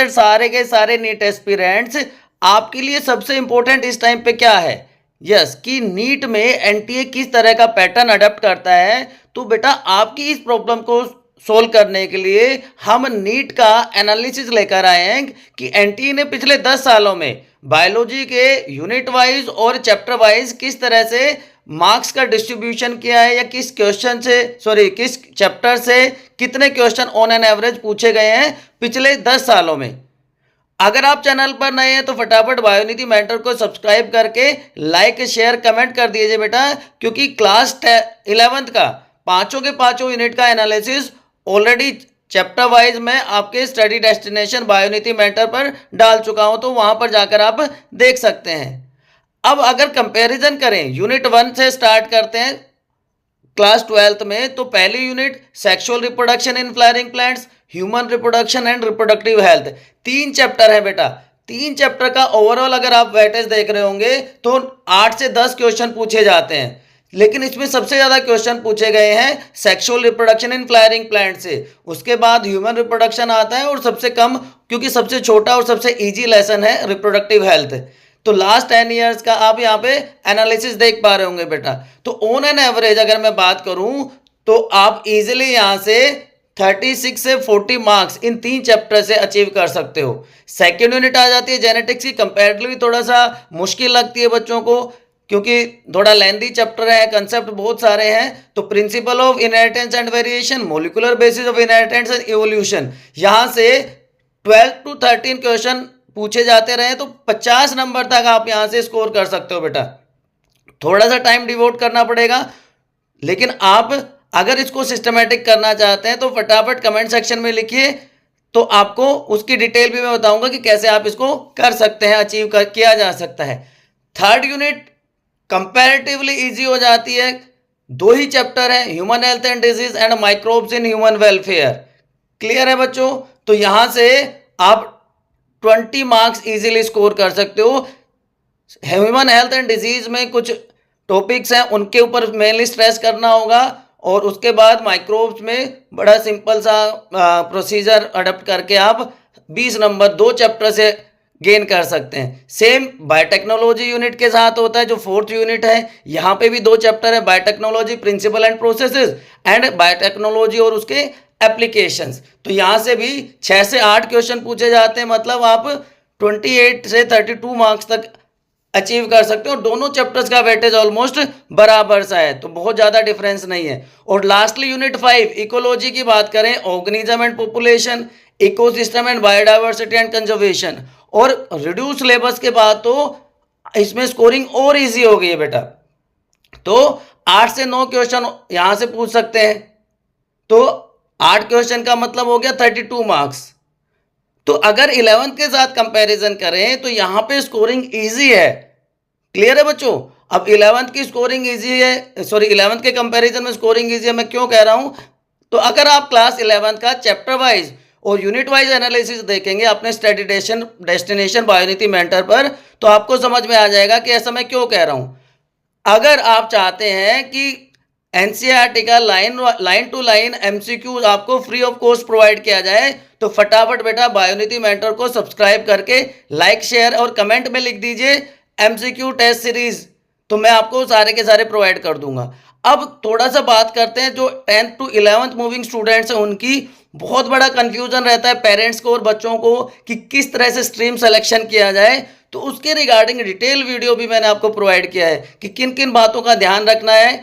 सारे के सारे नीट एस्पिरेंट्स, आपके लिए सबसे इंपॉर्टेंट इस टाइम पे क्या है? यस, कि नीट में एनटीए किस तरह का पैटर्न अडॉप्ट करता है। तो बेटा आपकी इस प्रॉब्लम को सोल्व करने के लिए हम नीट का एनालिसिस लेकर आए हैं कि एनटीए ने पिछले 10 सालों में बायोलॉजी के यूनिट वाइज और चैप्टर वाइज किस तरह से मार्क्स का डिस्ट्रीब्यूशन किया है, या किस क्वेश्चन से किस चैप्टर से कितने क्वेश्चन ऑन एन एवरेज पूछे गए हैं पिछले 10 सालों में। अगर आप चैनल पर नए हैं तो फटाफट बायोनिधि मेंटर को सब्सक्राइब करके लाइक शेयर कमेंट कर दीजिए बेटा, क्योंकि क्लास 11th का पांचों के पांचों यूनिट का एनालिसिस ऑलरेडी चैप्टर वाइज मैं आपके स्टडी डेस्टिनेशन बायोनिधि मेंटर पर डाल चुका हूं, तो वहां पर जाकर आप देख सकते हैं। अब अगर कंपैरिजन करें, यूनिट 1 से स्टार्ट करते हैं क्लास 12th में, तो पहली unit sexual reproduction in flowering plants, human reproduction and reproductive health, 3 chapter है बेटा। 3 चैप्टर का ओवरऑल अगर आप वेटेज देख रहे होंगे तो 8 से 10 क्वेश्चन पूछे जाते हैं, लेकिन इसमें सबसे ज्यादा क्वेश्चन पूछे गए हैं sexual reproduction in flowering plant से। उसके बाद ह्यूमन रिप्रोडक्शन आता है, और सबसे कम क्योंकि सबसे छोटा और सबसे इजी लेसन है रिप्रोडक्टिव हेल्थ। तो लास्ट 10 ईयर्स का आप यहाँ पे एनालिसिस देख पा रहे होंगे बेटा। तो ऑन एन एवरेज अगर मैं बात करूं तो आप इजीली यहाँ से 36 से 40 मार्क्स इन 3 चैप्टर से अचीव कर सकते हो। सेकेंड यूनिट आ जाती है जेनेटिक्स की, कंपैरेटिवली थोड़ा सा मुश्किल लगती है बच्चों को, क्योंकि थोड़ा लेंथी चैप्टर है, कंसेप्ट बहुत सारे हैं। तो principle of inheritance and variation, molecular basis of inheritance and evolution, यहाँ से 12 to 13 क्वेश्चन पूछे जाते रहे तो 50 नंबर तक आप यहां से स्कोर कर सकते हो बेटा। थोड़ा सा टाइम डिवोट करना पड़ेगा, लेकिन आप अगर इसको सिस्टमेटिक करना चाहते हैं तो फटाफट कमेंट सेक्शन में लिखिए, तो आपको उसकी डिटेल भी मैं बताऊंगा कि कैसे आप इसको कर सकते हैं, किया जा सकता है। थर्ड यूनिट कंपैरेटिवली इजी हो जाती है, 2 ही चैप्टर है, human health and disease and microbes in human welfare. Clear है बच्चों? तो यहां से आप 20 मार्क्स इजीली स्कोर कर सकते हो। ह्यूमन हेल्थ एंड डिजीज में कुछ टॉपिक्स हैं, उनके ऊपर मेनली स्ट्रेस करना होगा, और उसके बाद माइक्रोब्स में बड़ा सिंपल सा प्रोसीजर अडॉप्ट करके आप 20 नंबर 2 चैप्टर से गेन कर सकते हैं। सेम बायोटेक्नोलॉजी यूनिट के साथ होता है, जो 4th यूनिट है। यहाँ पे भी 2 चैप्टर है, biotechnology principle and processes and biotechnology और उसके एप्लीकेशंस। तो यहाँ से भी 6 से 8 क्वेश्चन पूछे जाते हैं, मतलब आप 28 से 32 मार्क्स तक अचीव कर सकते हो। दोनों चैप्टर्स का वेटेज ऑलमोस्ट बराबर सा है, तो बहुत ज़्यादा डिफरेंस नहीं है। और लास्टली यूनिट 5 इकोलॉजी की बात करें, organism and population, ecosystem and biodiversity and conservation, और रिड्यूस सिलेबस के बाद तो इसमें स्कोरिंग और इजी हो गई है बेटा। तो 8 से 9 क्वेश्चन यहां से पूछ सकते हैं, तो 8 क्वेश्चन का मतलब हो गया 32 मार्क्स। तो अगर 11th के साथ कंपैरिजन करें तो यहां पे स्कोरिंग इजी है। क्लियर है बच्चों? अब 11th की स्कोरिंग इजी है, 11th के कंपैरिजन में स्कोरिंग इजी है। मैं क्यों कह रहा हूं? तो अगर आप क्लास 11th का चैप्टर वाइज और यूनिट वाइज एनालिसिस देखेंगे अपने स्टडी डेस्टिनेशन बायोनिधि मेंटर पर, तो आपको समझ में आ जाएगा कि ऐसा मैं क्यों कह रहा हूं। अगर आप चाहते हैं कि एनसीईआरटी का लाइन टू लाइन एमसीक्यू आपको फ्री ऑफ कॉस्ट प्रोवाइड किया जाए, तो फटाफट बेटा बायोनिधि मेंटर को सब्सक्राइब करके लाइक शेयर और कमेंट में लिख दीजिए एमसीक्यू टेस्ट सीरीज, तो मैं आपको सारे के सारे प्रोवाइड कर दूंगा। अब थोड़ा सा बात करते हैं जो 10th to 11th moving students हैं, उनकी बहुत बड़ा कंफ्यूजन रहता है पेरेंट्स को और बच्चों को कि किस तरह से स्ट्रीम सिलेक्शन किया जाए। तो उसके रिगार्डिंग डिटेल वीडियो भी मैंने आपको प्रोवाइड किया है कि किन किन बातों का ध्यान रखना है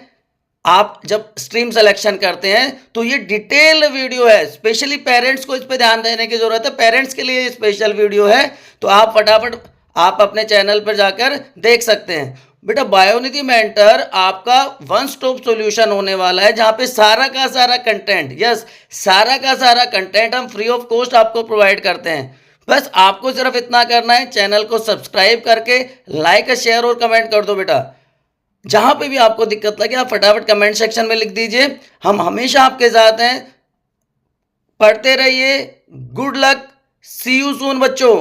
आप जब स्ट्रीम सिलेक्शन करते हैं। तो ये डिटेल वीडियो है, स्पेशली पेरेंट्स को इस पे ध्यान देने की जरूरत है, पेरेंट्स के लिए स्पेशल वीडियो है। तो आप फटाफट आप अपने चैनल पर जाकर देख सकते हैं। बेटा बायोनिधि मेंटर आपका वन स्टॉप सॉल्यूशन होने वाला है, जहां पे सारा का सारा कंटेंट, यस सारा का सारा कंटेंट हम फ्री ऑफ कॉस्ट आपको प्रोवाइड करते हैं। बस आपको सिर्फ इतना करना है, चैनल को सब्सक्राइब करके लाइक शेयर और कमेंट कर दो बेटा। जहां पे भी आपको दिक्कत लगे आप फटाफट कमेंट सेक्शन में लिख दीजिए, हम हमेशा आपके साथ हैं। पढ़ते रहिए। Good luck, see you soon बच्चों।